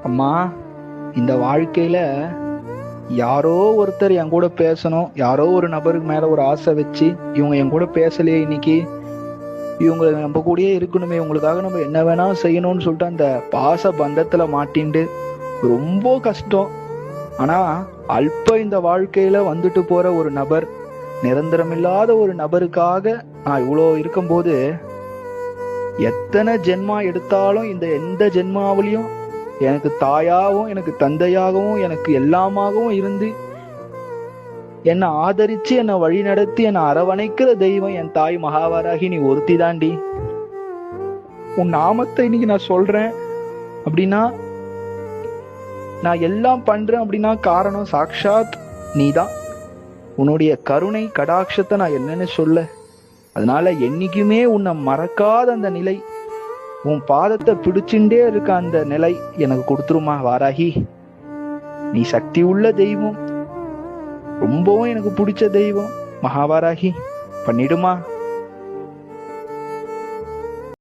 அம்மா, இந்த வாழ்க்கையில யாரோ ஒருத்தர் என் கூட பேசணும், யாரோ ஒரு நபருக்கு மேல ஒரு ஆசை வச்சு இவங்க என் கூட பேசலையே இன்னைக்கு, இவங்க நம்ம கூடயே இருக்கணுமே, இவங்களுக்காக நம்ம என்ன வேணா செய்யணும்னு சொல்லிட்டு அந்த பாச பந்தத்துல மாட்டிண்டு ரொம்ப கஷ்டம். ஆனா இந்த வாழ்க்கையில வந்துட்டு போற ஒரு நபர், நிரந்தரமில்லாத ஒரு நபருக்காக நான் இவ்வளோ இருக்கும்போது, எத்தனை ஜென்மா எடுத்தாலும் இந்த எந்த ஜென்மாவிலையும் எனக்கு தாயாகவும் எனக்கு தந்தையாகவும் எனக்கு எல்லாமாகவும் இருந்து என்னை ஆதரிச்சு என்னை வழி நடத்தி என்னை அரவணைக்கிற தெய்வம் என் தாய் மகாவாராகி நீ ஒருத்தி தாண்டி. உன் நாமத்தை இன்னைக்கு நான் சொல்றேன் அப்படின்னா, நான் எல்லாம் பண்றேன் அப்படின்னா காரணம் சாக்ஷாத் நீதான். உன்னுடைய கருணை கடாட்சத்தை நான் என்னன்னு சொல்ல. அதனால என்னைக்குமே உன்னை மறக்காத அந்த நிலை, உன் பாதத்தை பிடிச்சுட்டே இருக்க அந்த நிலை எனக்கு கொடுத்துருமா வாராகி. நீ சக்தி உள்ள தெய்வம், ரொம்பவும் எனக்கு பிடிச்ச தெய்வம் மகாவாராகி, பண்ணிடுமா.